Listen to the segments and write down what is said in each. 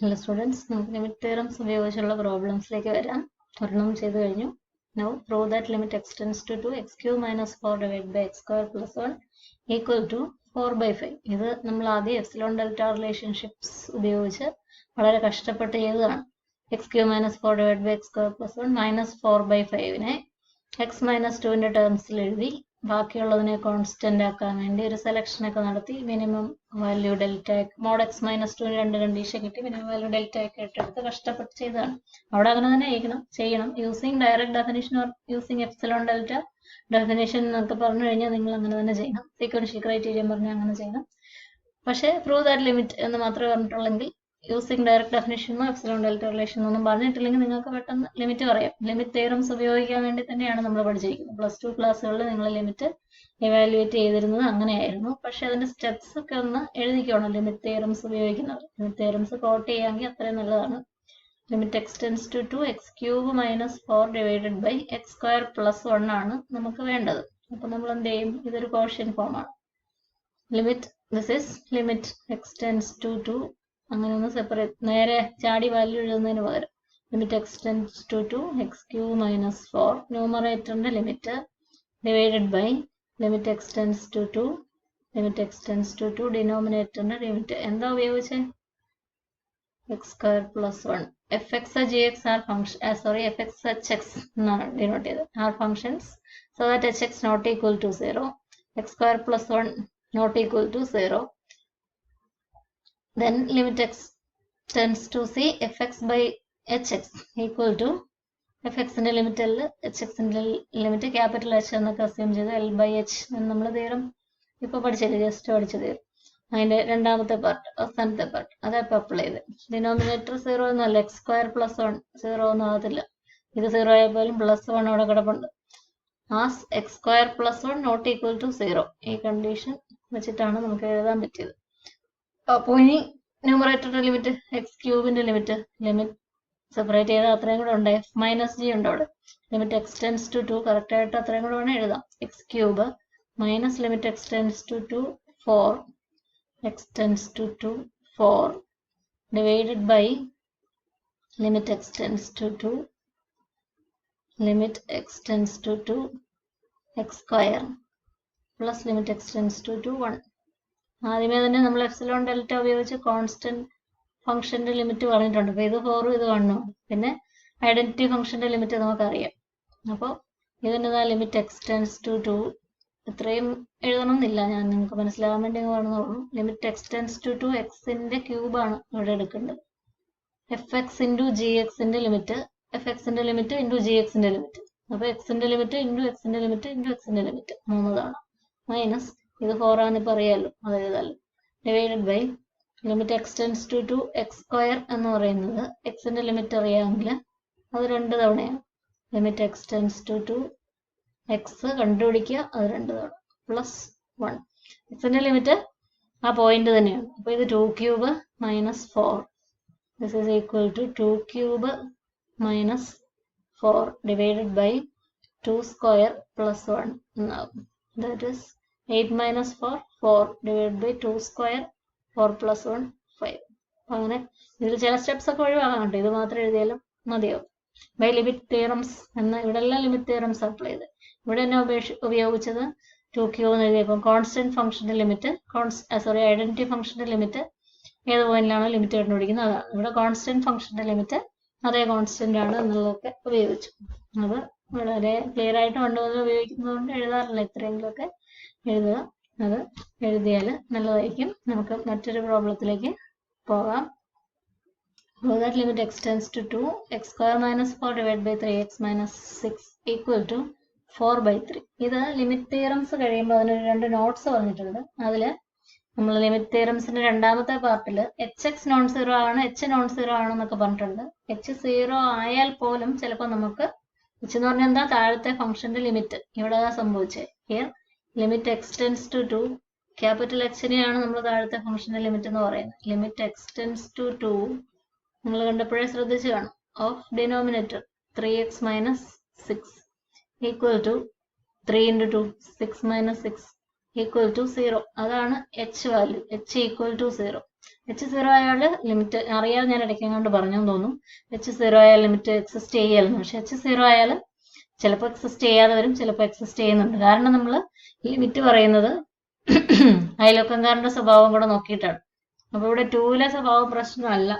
Hello students, നമുക്ക് limit theorems ഉപയോഗിച്ചുള്ള പ്രോബ്ലംസിലേക്ക് വരാം. ഒരെണ്ണം ചെയ്തു കഴിഞ്ഞു. Now prove that limit x tends to 2 x cube minus 4 divided by x square plus 1 equal to 4 by 5. ഇത് നമ്മൾ ആദ്യം എപ്സിലോൺ ഡെൽറ്റ റിലേഷൻഷിപ്സ് ഉപയോഗിച്ച് വളരെ കഷ്ടപ്പെട്ട് ചെയ്തതാണ്. x cube minus 4 divided by x square plus 1 minus 4 by 5നെ x minus 2ന്റെ ടേംസിൽ എഴുതി ബാക്കിയുള്ളതിനെ constant ആക്കാൻ വേണ്ടി ഒരു സെലക്ഷൻ ഒക്കെ നടത്തി minimum value delta mod X minus two രണ്ട് കണ്ടീഷൻ കിട്ടി മിനിമം വാല്യൂ ഡെൽറ്റ ഒക്കെ ഇട്ടെടുത്ത് കഷ്ടപ്പെട്ട് ചെയ്തതാണ്. അവിടെ അങ്ങനെ തന്നെ ചെയ്യണം using direct definition or using epsilon delta definition എന്നൊക്കെ പറഞ്ഞു കഴിഞ്ഞാൽ നിങ്ങൾ അങ്ങനെ തന്നെ ചെയ്യണം. സീക്വൻഷ്യൽ ക്രൈറ്റീരിയൻ പറഞ്ഞാൽ അങ്ങനെ ചെയ്യണം. പക്ഷേ പ്രൂവ് ദാറ്റ് ലിമിറ്റ് എന്ന് മാത്രമേ പറഞ്ഞിട്ടുള്ളെങ്കിൽ യൂസിങ് ഡയറക്റ്റ് ഡെഫിനിഷനോ എപ്സിലോൺ ഡെൽറ്റ റിലേഷൻ ഒന്നും പറഞ്ഞിട്ടില്ലെങ്കിൽ നിങ്ങൾക്ക് പെട്ടെന്ന് ലിമിറ്റ് പറയാം. ലിമിറ്റ് തിയറംസ് ഉപയോഗിക്കാൻ വേണ്ടി തന്നെയാണ് നമ്മൾ പഠിച്ചിരിക്കുന്നത്. +2 ക്ലാസ്സുകളിൽ നിങ്ങൾ ലിമിറ്റ് എവാലുവേറ്റ് ചെയ്തിരുന്നത് അങ്ങനെയായിരുന്നു. പക്ഷെ അതിന്റെ സ്റ്റെപ്സ് ഒക്കെ ഒന്ന് എഴുതിക്കണം ലിമിറ്റ് തിയറംസ് ഉപയോഗിക്കുന്നത്. ലിമിറ്റ് തിയറംസ് കോട്ട് ചെയ്യാമെങ്കിൽ അത്രയും നല്ലതാണ്. Limit X tends to 2 x cube minus 4 divided by x square plus 1 ആണ് നമുക്ക് വേണ്ടത്. അപ്പൊ നമ്മൾ എന്ത് ചെയ്യും? ഇതൊരു കോഷ്യന്റ് ഫോം ആണ്. Limit this is limit X tends to 2 അങ്ങനെ ഒന്ന് സെപ്പറേറ്റ് നേരെ ചാടി വാല്യൂ എഴുതുന്നതിന് പകരം limit X tends to 2 x cube minus 4 ന്യൂമറേറ്ററിന്റെ limit divided by limit X tends to 2 limit X tends to 2 ഡിനോമിനേറ്ററിന്റെ ലിമിറ്റ് എന്താ ഉപയോഗിച്ചേ? X square plus 1 f x g x are function f x h x എന്നാണ് denote ചെയ്തത്. Are functions so that h x not equal to 0 x square plus 1 not equal to 0. Then limit x tends to c fx by hx equal to fx ന്റെ limit L hx ന്റെ limit capital H എന്നൊക്കെ assume ചെയ്ത് L by H എന്ന് നമ്മൾ തീരം ഇപ്പോൾ പഠിച്ചില്ലേ, just പഠിച്ചു തീരും. അതിന്റെ രണ്ടാമത്തെ പാർട്ട് അവസാനത്തെ പാർട്ട് അതപ്പോൾ അപ്ലൈ ചെയ്ത് ഡിനോമിനേറ്റർ 0 ഒന്നുമല്ല എക്സ് സ്ക്വയർ പ്ലസ് 1 0 ഒന്നും ആകത്തില്ല. ഇത് 0 ആയപ്പോലും +1 അവിടെ കിടപ്പുണ്ട്. As X square plus 1 not equal to 0 ഈ കണ്ടീഷൻ വെച്ചിട്ടാണ് നമുക്ക് എഴുതാൻ പറ്റിയത്. അപ്പോൾ ഇനി ന്യൂമറേറ്ററിന്റെ ലിമിറ്റ് എക്സ് ക്യൂബിന്റെ ലിമിറ്റ് സെപ്പറേറ്റ് ചെയ്താൽ അത്രയും കൂടെ ഉണ്ട്. എഫ് മൈനസ് ജി ഉണ്ട് അവിടെ. Limit X tends to 2 correct ആയിട്ട് അത്രയും കൂടെ വേണം എഴുതാം. X cube minus limit X tends to 2 4 X tends to 2 4 divided by limit X tends to 2 limit X tends to 2 X square plus limit X tends to 2 1. ആദ്യമേ തന്നെ നമ്മൾ epsilon delta ഉപയോഗിച്ച് constant ഫംഗ്ഷന്റെ ലിമിറ്റ് പറഞ്ഞിട്ടുണ്ട്. അപ്പോൾ ഇത് 4 ഇത് 1 ആണ്. പിന്നെ ഐഡന്റിറ്റി ഫംഗ്ഷന്റെ ലിമിറ്റ് നമുക്കറിയാം. അപ്പോൾ ഇതിൻ്റെ ലിമിറ്റ് എക്സ് ടെൻസ് ടു 2 ഇത്രയും എഴുതണമെന്നില്ല, ഞാൻ നിങ്ങൾക്ക് മനസ്സിലാകാൻ വേണ്ടി പറഞ്ഞോളൂ. ലിമിറ്റ് എക്സ് ടെൻസ് ടു 2 എക്സിന്റെ ക്യൂബാണ് ഇവിടെ എടുക്കേണ്ടത്. എഫ് എക്സ് ഇൻറ്റു ജി എക്സിന്റെ ലിമിറ്റ് എഫ് എക്സിന്റെ ലിമിറ്റ് ഇൻറ്റു ജി എക്സിന്റെ ലിമിറ്റ്. അപ്പോൾ എക്സിന്റെ ലിമിറ്റ് ഇൻറ്റു എക്സിന്റെ ലിമിറ്റ് ഇൻറ്റു എക്സിന്റെ ലിമിറ്റ് 3 തവണ മൈനസ് ഇത് 4 ആണ് ഇപ്പോൾ അറിയാമല്ലോ, അത് എഴുതാമല്ലോ. Divided by limit X tends to 2 X square എന്ന് പറയുന്നത് എക്സിന്റെ ലിമിറ്റ് അറിയാമെങ്കിൽ അത് 2 തവണയാണ്. Limit X tends to 2 x കണ്ടുപിടിക്കുക, അത് 2 തവണ പ്ലസ് 1. എക്സിന്റെ ലിമിറ്റ് ആ പോയിന്റ് തന്നെയാണ്. അപ്പോൾ ഇത് 2 cube minus 4 this is equal to 2 cube minus 4 divided by 2 square plus 1 എന്നാകും. That is 8 minus 4 4 divided by 2 square 4 plus 1 5. അങ്ങനെ ഇതിൽ ചില സ്റ്റെപ്സ് ഒക്കെ ഒഴിവാക്കാൻ കേട്ടോ, ഇത് മാത്രം എഴുതിയാലും മതിയാവും. ബൈ ലിമിറ്റ് തിയറംസ് എന്ന ഇവിടെ എല്ലാം ലിമിറ്റ് തിയറംസ് അപ്ലൈ ചെയ്ത് ഇവിടെ തന്നെ ഉപയോഗിച്ചത് 2 ക്യൂബ് എന്ന് എഴുതിയപ്പോൾ കോൺസ്റ്റന്റ് ഫംഗ്ഷന്റെ ലിമിറ്റ് ഐഡന്റിറ്റി ഫംഗ്ഷന്റെ ലിമിറ്റ് ഏത് പോയിന്റിലാണോ ലിമിറ്റ് കണ്ടുപിടിക്കുന്നത് അതാണ്. ഇവിടെ കോൺസ്റ്റന്റ് ഫംഗ്ഷന്റെ ലിമിറ്റ് അതേ കോൺസ്റ്റന്റ് ആണ് എന്നുള്ളതൊക്കെ ഉപയോഗിച്ചു. അത് വളരെ ക്ലിയർ ആയിട്ട് കൊണ്ടുവന്ന് ഉപയോഗിക്കുന്നതുകൊണ്ട് എഴുതാറില്ല, ഇത്രയെങ്കിലുമൊക്കെ എഴുതുക. അത് എഴുതിയാൽ നല്ലതായിരിക്കും. നമുക്ക് മറ്റൊരു പ്രോബ്ലത്തിലേക്ക് പോകാം. Limit X tends to 2 X square minus 4 divide by 3 X minus 6 equal to 4/3. ഇത് ലിമിറ്റ് തിയറംസ് കഴിയുമ്പോൾ അതിനൊരു 2 നോട്ട്സ് പറഞ്ഞിട്ടുണ്ട്. അതിൽ നമ്മൾ ലിമിറ്റ് തിയറംസിന്റെ രണ്ടാമത്തെ പാർട്ടിൽ എച്ച് എക്സ് നോൺ സീറോ ആണ് എച്ച് നോൺ സീറോ ആണെന്നൊക്കെ പറഞ്ഞിട്ടുണ്ട്. എച്ച് 0 ആയാൽ പോലും ചിലപ്പോൾ നമുക്ക് എച്ച് എന്ന് പറഞ്ഞാൽ എന്താ താഴത്തെ ഫംഗ്ഷന്റെ ലിമിറ്റ് ഇവിടെ സംഭവിച്ചത്. Here limit X tends to 2 capital എക്സിനെയാണ് നമ്മൾ താഴത്തെ ഫംഗ്ഷന്റെ ലിമിറ്റ് എന്ന് പറയുന്നത്. ലിമിറ്റ് എക്സ് ടെൻസ് ടു 2 നിങ്ങൾ കണ്ടപ്പോഴേ ശ്രദ്ധിച്ചു കാണും. Of denominator 3x minus 6 equal to 3 into 2 6 minus 6 equal to 0. അതാണ് H value, H equal to 0. h0 ആയാൽ ലിമിറ്റ് അറിയാതെ ഞാൻ ഇടയ്ക്കങ്ങോട്ട് പറഞ്ഞെന്ന് തോന്നും. h0 ആയാൽ ലിമിറ്റ് എക്സിസ്റ്റ് ചെയ്യലെന്ന്. പക്ഷെ h0 ആയാൽ ചിലപ്പോൾ എക്സിസ്റ്റ് ചെയ്യാതെ വരും, ചിലപ്പോൾ എക്സിസ്റ്റ് ചെയ്യുന്നുണ്ട്. കാരണം നമ്മൾ ലിമിറ്റ് പറയുന്നത് അയൽവക്കംകാരന്റെ സ്വഭാവം കൂടെ നോക്കിയിട്ടാണ്. അപ്പൊ ഇവിടെ 2ലെ സ്വഭാവം പ്രശ്നമല്ല.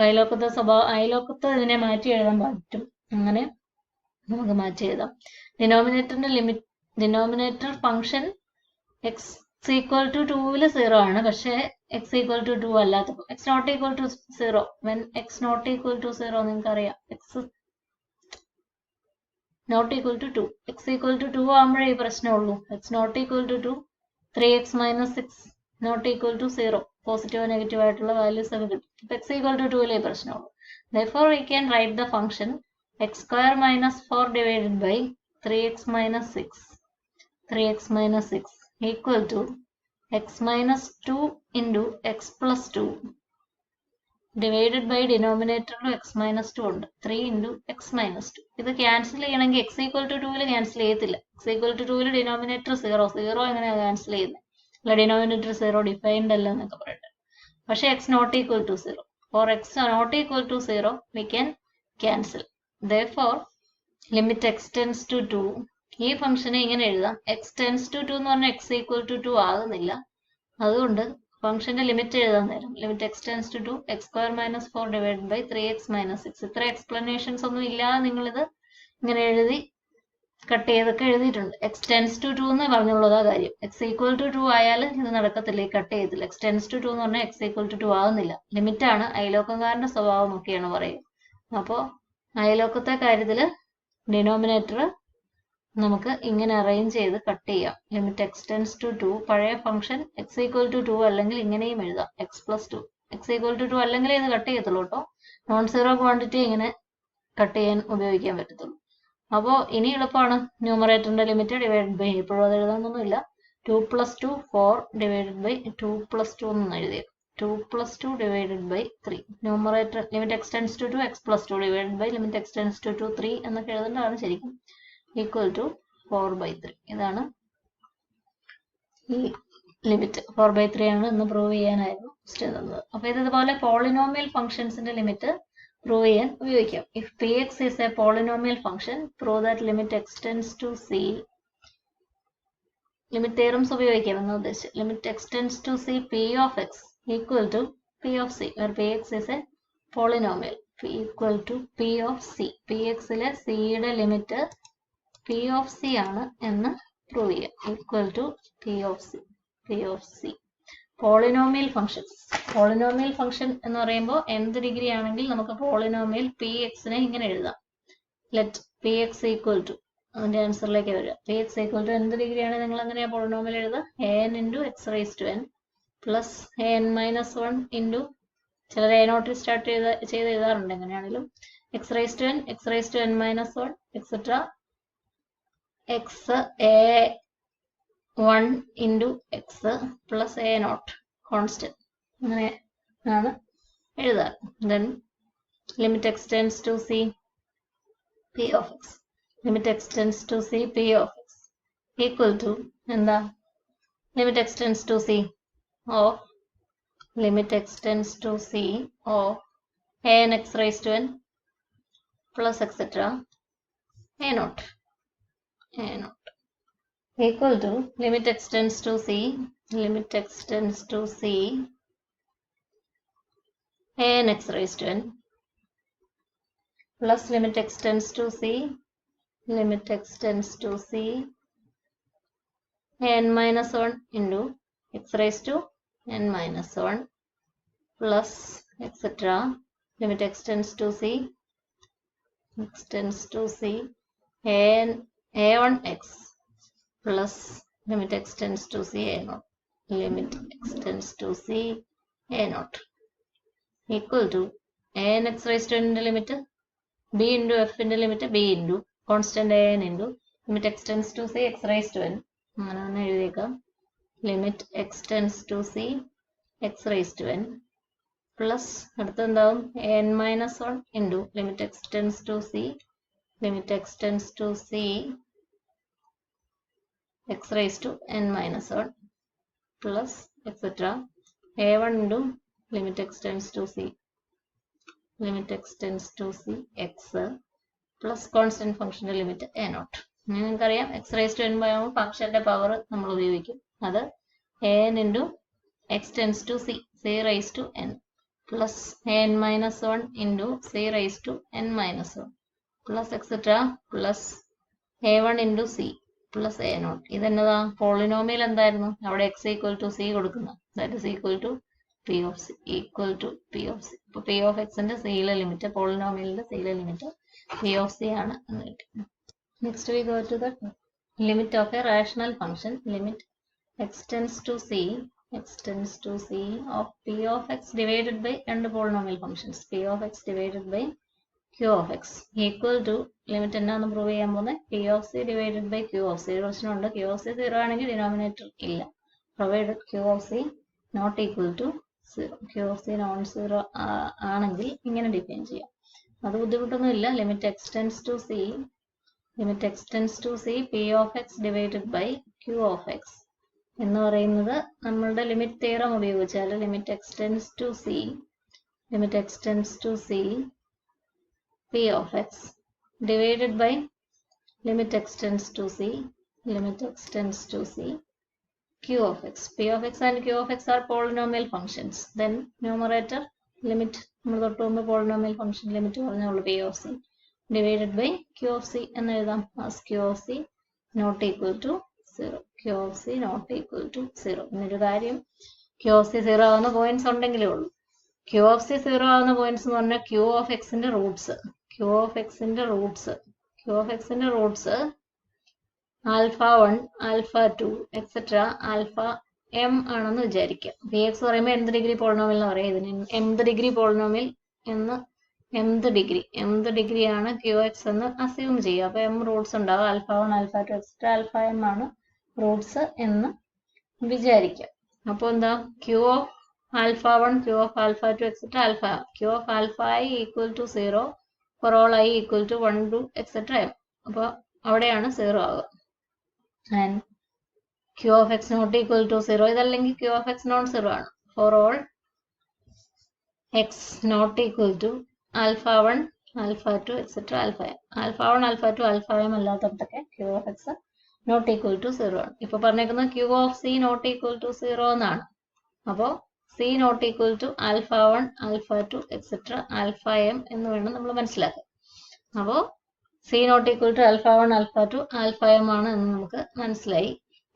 അയൽവക്കത്ത് ഇതിനെ മാറ്റി എഴുതാൻ പറ്റും. അങ്ങനെ നമുക്ക് മാറ്റി എഴുതാം. Denominator function x equal to 2ൽ 0 ആണ്. പക്ഷേ എക്സ് ഈക്വൽ ടു 2 അല്ലാത്തപ്പോൾ x not equal to 0 when x not equal to 0 നിങ്ങൾക്ക് അറിയാം. X not equal to 2 x equal to 2 ആകുമ്പോഴേ ഈ പ്രശ്നമുള്ളൂ. X not equal to 2 3x minus 6 not equal to 0 positive negative ആയിട്ടുള്ള വാല്യൂസ് ഒക്കെ കിട്ടും. ഇപ്പൊ എക്സ് ഈക്വൽ ടു 2ലെ പ്രശ്നമുള്ളൂ. Therefore we can write the function x square minus 4 divided by 3x minus 6 equal to x minus 2 into x plus 2 divided by denominator x minus 2 ഉണ്ട്. 3 into x minus 2. ഇത് cancel ചെയ്യണമെങ്കിൽ x equal to 2ൽ cancel ചെയ്യത്തില്ല. x equal to 2ൽ denominator 0 എങ്ങനെയാണ് cancel ചെയ്യുന്നത്? അല്ല, denominator 0 defined അല്ല എന്നൊക്കെ പറയട്ടെ. പക്ഷേ x not equal to 0. For x not equal to 0, we can cancel. Therefore, limit x tends to 2. ഈ ഫംഗ്ഷനെ ഇങ്ങനെ എഴുതാം. x tends to 2 എന്ന് പറഞ്ഞാൽ x equal to 2 ആകുന്നില്ല. അതുകൊണ്ട് ഫംഗ്ഷന്റെ ലിമിറ്റ് എഴുതാൻ നേരം limit x tends to 2 x square minus 4 divided by 3x minus 6. ഇത്ര എക്സ്പ്ലനേഷൻസ് ഒന്നും ഇല്ലാതെ നിങ്ങളിത് ഇങ്ങനെ എഴുതി കട്ട് ചെയ്തൊക്കെ എഴുതിയിട്ടുണ്ട്. x tends to 2 എന്ന് പറഞ്ഞുള്ളതാ കാര്യം. x equal to 2 ആയാൽ ഇത് നടക്കത്തില്ല, കട്ട് ചെയ്യത്തില്ല. x tends to 2 എന്ന് പറഞ്ഞാൽ x equal to 2 ആകുന്നില്ല. ലിമിറ്റാണ്, അയലോക്കംകാരന്റെ സ്വഭാവം ഒക്കെയാണ് പറയുക. അപ്പോൾ അയലോക്കത്തെ കാര്യത്തിൽ ഡിനോമിനേറ്റർ നമുക്ക് ഇങ്ങനെ അറേഞ്ച് ചെയ്ത് കട്ട് ചെയ്യാം. ലിമിറ്റ് x tends to 2 പഴയ ഫംഗ്ഷൻ x equal to 2 അല്ലെങ്കിൽ ഇങ്ങനെയും എഴുതാം x plus 2. x equal to 2 അല്ലെങ്കിൽ ഇത് കട്ട് ചെയ്യത്തുള്ളൂ കേട്ടോ. നോൺ സീറോ ക്വാണ്ടിറ്റി ഇങ്ങനെ കട്ട് ചെയ്യാൻ ഉപയോഗിക്കാൻ പറ്റത്തുള്ളൂ. അപ്പോൾ ഇനി എളുപ്പമാണ്. ന്യൂമറേറ്ററിന്റെ ലിമിറ്റ് ഡിവൈഡ് ബൈ, ഇപ്പോഴും അത് എഴുതാനൊന്നുമില്ല. 2 plus 2 4 divided by 2 plus 2 എന്ന് എഴുതിയത്. 2 plus 2 divided by 3. Numerator limit x tends to 2 x plus 2 divided by limit x tends to 2 3 എന്നൊക്കെ എഴുതേണ്ടതാണ് ശരിക്കും. Equal to 4/3. ഇതാണ് ഈ ലിമിറ്റ്. 4/3 ആണ് എന്ന് പ്രൂവ് ചെയ്യാനായിരുന്നു ക്വസ്റ്റ്യൻ തന്നത്. അപ്പൊ ഇതുപോലെ പോളിനോമിയൽ ഫംഗ്ഷൻസിന്റെ ലിമിറ്റ് പ്രൂവ് ചെയ്യാൻ ഉപയോഗിക്കാം. If px is a polynomial function, prove that limit x tends to c. Limit theorems ഉപയോഗിക്കാം എന്ന് ഉദ്ദേശിച്ച്. Limit x tends to c p of x equal to p of c, where px is a polynomial. p equal to p of c. px-ലെ c യുടെ limit p of c ആണ് എന്ന് prove ചെയ്യാം. Equal to p of c. Polynomial function എന്ന് പറയുമ്പോൾ nth degree ആണെങ്കിൽ നമുക്ക് polynomial px-നെ ഇങ്ങനെ എഴുതാം. ലെറ്റ് px ഈക്വൽ ടു, അതിന്റെ ആൻസറിലേക്ക് വരിക. px equal to nth degree ആണെങ്കിൽ നിങ്ങൾ എങ്ങനെയാ പോളിനോമിയൽ എഴുതുക? an into x raised to n plus an minus 1 into, ചിലർ a നോട്ടിൽ സ്റ്റാർട്ട് ചെയ്ത് എഴുതാറുണ്ട്. എങ്ങനെയാണെങ്കിലും x raised to n, x raised to n minus 1 etc. x a1 into x plus a naught constant, അങ്ങനെ ആണ് എഴുതാറ്. Then limit x tends to c p of x, limit x tends to c p of x equal to എന്താ? Limit x tends to c of limit x tends to c of an x raised to n plus etc. a naught equal to limit x tends to c an x raised to n plus limit x tends to c an minus 1 into x raised to n minus 1 plus etc. limit x tends to c an a1x plus limit x tends to c a0 equal to an x raised to n ന്റെ limit b into f ന്റെ limit b into constant an into limit x tends to c x raised to n, അങ്ങനെ തന്നെ എഴുതിയേക്കാം. Limit x tends to c x raised to n plus അടുത്ത എന്താവും? an minus 1 into limit x tends to c x raised to n minus 1 plus etc. a1 into limit x tends to c x plus constant function limit a naught. നിങ്ങൾക്കറിയാം x raised to n ആകുമ്പോൾ ഫംഗ്ഷന്റെ power നമ്മൾ ഉപയോഗിക്കും. അത് an into x tends to c raised to n plus an minus 1 into c raised to n minus 1 plus etc. plus a1 into c plus a naught. ഇതെന്നതാ polynomial എന്തായിരുന്നു? അവിടെ x equal to c കൊടുക്കുന്ന, that is equal to p of c equal to p of c. അപ്പോൾ p of x ന്റെ c യിലെ limit, പോളിനോമിയലിന്റെ c യിലെ limit p of c ആണ് എന്ന് കിട്ടി. Next we go to the limit of a rational function. Limit x tends to c of p of x divided by രണ്ട് polynomial functions, p of x divided by q of x equal to limit എന്നാന്ന് prove ചെയ്യാൻ പോകുന്നത് p of c divided by q of c. പ്രശ്നമുണ്ട്, q of c 0 ആണെങ്കിൽ denominator ഇല്ല. Provided q of c not equal to 0. q of c non zero ആണെങ്കിൽ ഇങ്ങനെ define ചെയ്യാം. അത് ബുദ്ധിമുട്ടൊന്നുമില്ല. Limit x tends to c p of x divided by q of x എന്ന് പറയുന്നത് നമ്മളുടെ ലിമിറ്റ് തിയറം ഉപയോഗിച്ചാൽ limit x tends to c p of x divided by limit x tends to c q of x. P of x and q of x are polynomial functions. Then numerator limit നമ്മൾ തൊട്ട് മുമ്പ് polynomial function limit പറഞ്ഞുള്ളൂ p of c divided by q of c എന്ന് എഴുതാം as q of c not equal to 0. q of c not equal to 0. എന്നൊരു കാര്യം q of c 0 ആവുന്ന points ഉണ്ടെങ്കിലേ ഉള്ളൂ. q of c 0 ആവുന്ന points എന്ന് പറഞ്ഞാൽ q of x ന്റെ Roots alpha 1 alpha 2 etcetera alpha m ആണെന്ന് വിചാരിക്കാം. px പറയുമ്പോൾ nth ഡിഗ്രി പോളിനോമിയൽ എന്ന് പറയാം. ഇതിന് mth ഡിഗ്രി പോളിനോമിയൽ എന്ന് mth ഡിഗ്രി ആണ് qx എന്ന് അസ്യൂം ചെയ്യുക. അപ്പോൾ m റൂട്ട്സ് ഉണ്ടാവും. Alpha 1 alpha 2 etcetera alpha m ആണ് റൂട്ട്സ് എന്ന് വിചാരിക്കാം. അപ്പോൾ എന്താ q of alpha 1 q of alpha 2 etcetera alpha q of alpha i equal to 0 for all i equal to 1 2 etcetera m. അപ്പോൾ അവിടെയാണ് 0 ആവുക. And q of x not equal to 0 ഇതല്ലെങ്കിൽ q of x non 0 ആണ്. For all x not equal to alpha 1 alpha 2 etcetera alpha m. Alpha 1 alpha 2 alpha m അല്ലാത്തടത്തൊക്കെ q of x not equal to 0 ആണ്. ഇപ്പോൾ പറഞ്ഞേക്കുന്നത് q of c not equal to 0 എന്നാണ്. അപ്പോൾ c not equal to alpha 1 alpha 2 etcetera alpha m എന്ന് വേണം നമ്മൾ മനസ്സിലാക്കാൻ. അപ്പോൾ c not equal to alpha 1 alpha 2 alpha m ആണ് എന്ന് നമുക്ക് മനസ്സിലായി.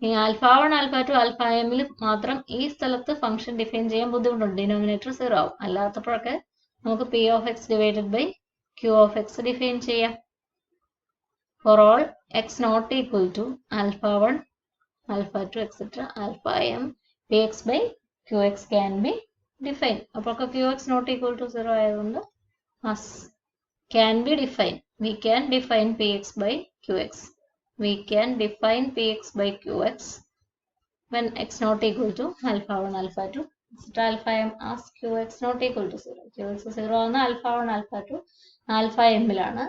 ഈ ആൽഫ 1 ആൽഫ 2 ആൽഫ എമ്മിൽ മാത്രം ഈ സ്ഥലത്ത് ഫംഗ്ഷൻ ഡിഫൈൻ ചെയ്യാൻ ബുദ്ധിമുട്ടുണ്ട്. ഡിനോമിനേറ്റർ 0 ആവും. അല്ലാത്തപ്പോഴൊക്കെ നമുക്ക് p of x divided by q of x define ചെയ്യാം. For all x not equal to alpha 1 alpha 2 etcetera alpha m px by qx can be define. അപ്പോഴൊക്കെ qx നോട്ട് ഈക്വൽ ടു 0 ആയതുകൊണ്ട് can be defined. We can define px by qx. We can define px by qx when x not equal to alpha 1 alpha 2 alpha m as qx not equal to 0. qx 0 ആണ് alpha 1 alpha 2 alpha m ലാണ്.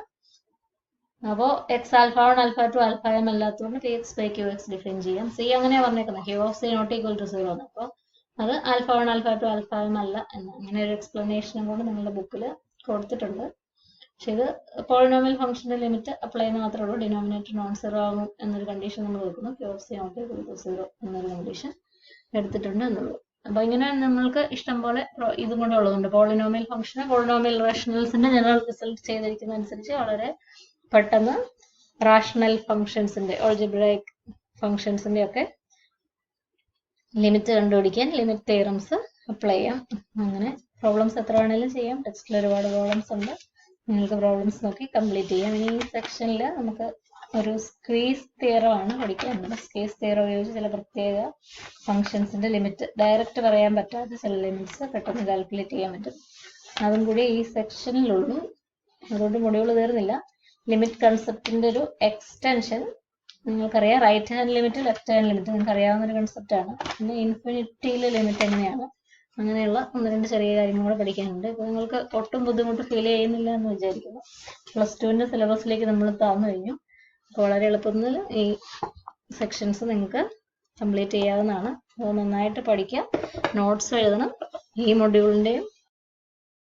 അപ്പോൾ x alpha 1 alpha 2 alpha m അല്ലാത്തതുകൊണ്ട് px by qx define ചെയ്യാം. c അങ്ങനെയാണ് പറഞ്ഞേക്കുന്നത് q of c not equal to 0 ആണ്. അപ്പോൾ അത് alpha 1 alpha 2 alpha m അല്ല എന്ന് അങ്ങനെ ഒരു എക്സ്പ്ലനേഷനും കൂടെ നിങ്ങളുടെ ബുക്കിൽ കൊടുത്തിട്ടുണ്ട്. പക്ഷെ ഇത് പോളിനോമിയൽ ഫംഗ്ഷന്റെ ലിമിറ്റ് അപ്ലൈ ചെയ്യുന്ന മാത്രമേ ഉള്ളൂ. ഡിനോമിനേറ്റർ നോൺ 0 ആകും എന്നൊരു കണ്ടീഷൻ നമ്മൾ കൊടുക്കുന്നു. q of c not equal to 0 എന്നൊരു കണ്ടീഷൻ എടുത്തിട്ടുണ്ട് എന്നുള്ളൂ. അപ്പോൾ ഇങ്ങനെ നമ്മൾക്ക് ഇഷ്ടം പോലെ ഇതും കൂടെ ഉള്ളതുണ്ട്. പോളിനോമിയൽ ഫംഗ്ഷന് പോളിനോമിയൽ റേഷണൽസിന്റെ ജനറൽ റിസൾട്ട് ചെയ്തിരിക്കുന്ന അനുസരിച്ച് വളരെ പെട്ടെന്ന് റാഷണൽ ഫംഗ്ഷൻസിന്റെ ഓൾജിബ്രൈക് ഫംഗ്ഷൻസിന്റെ ഒക്കെ ലിമിറ്റ് കണ്ടുപിടിക്കാൻ ലിമിറ്റ് തിയറംസ് അപ്ലൈ ചെയ്യാം. അങ്ങനെ പ്രോബ്ലംസ് എത്ര വേണമെങ്കിലും ചെയ്യാം. ടെക്സ്റ്റിൽ ഒരുപാട് പ്രോബ്ലംസ് ഉണ്ട്. നിങ്ങൾക്ക് പ്രോബ്ലംസ് നോക്കി കംപ്ലീറ്റ് ചെയ്യാം. ഇനി ഈ സെക്ഷനിൽ നമുക്ക് ഒരു സ്ക്വീസ് തിയറം ആണ് പഠിക്കാനുള്ളത്. സ്ക്വീസ് തിയറം ഉപയോഗിച്ച് ചില പ്രത്യേക ഫംഗ്ഷൻസിന്റെ ലിമിറ്റ് ഡയറക്റ്റ് പറയാൻ പറ്റാത്ത ചില ലിമിറ്റ്സ് പെട്ടെന്ന് കാൽക്കുലേറ്റ് ചെയ്യാൻ പറ്റും. അതും കൂടി ഈ സെക്ഷനിലുള്ളൂ. അതുകൊണ്ട് മൊഡ്യൂൾ തീർന്നില്ല. ലിമിറ്റ് കൺസെപ്റ്റിന്റെ ഒരു എക്സ്റ്റൻഷൻ നിങ്ങൾക്കറിയാം. Right hand limit left hand limit നിങ്ങൾക്ക് അറിയാവുന്ന ഒരു കൺസെപ്റ്റാണ്. പിന്നെ ഇൻഫിനിറ്റിയിലെ ലിമിറ്റ് എങ്ങനെയാണ്, അങ്ങനെയുള്ള ഒന്ന് രണ്ട് ചെറിയ കാര്യങ്ങൾ കൂടെ പഠിക്കാനുണ്ട്. ഇപ്പോൾ നിങ്ങൾക്ക് ഒട്ടും ബുദ്ധിമുട്ട് ഫീൽ ചെയ്യുന്നില്ല എന്ന് വിചാരിക്കുന്നു. +2 സിലബസിലേക്ക് നമ്മൾ താഴ്ന്നു കഴിഞ്ഞു. അപ്പോൾ വളരെ എളുപ്പത്തിൽ ഈ സെക്ഷൻസ് നിങ്ങൾക്ക് കംപ്ലീറ്റ് ചെയ്യാവുന്നതാണ്. അത് നന്നായിട്ട് പഠിക്കാം, നോട്ട്സ് എഴുതണം. ഈ മൊഡ്യൂളിൻ്റെയും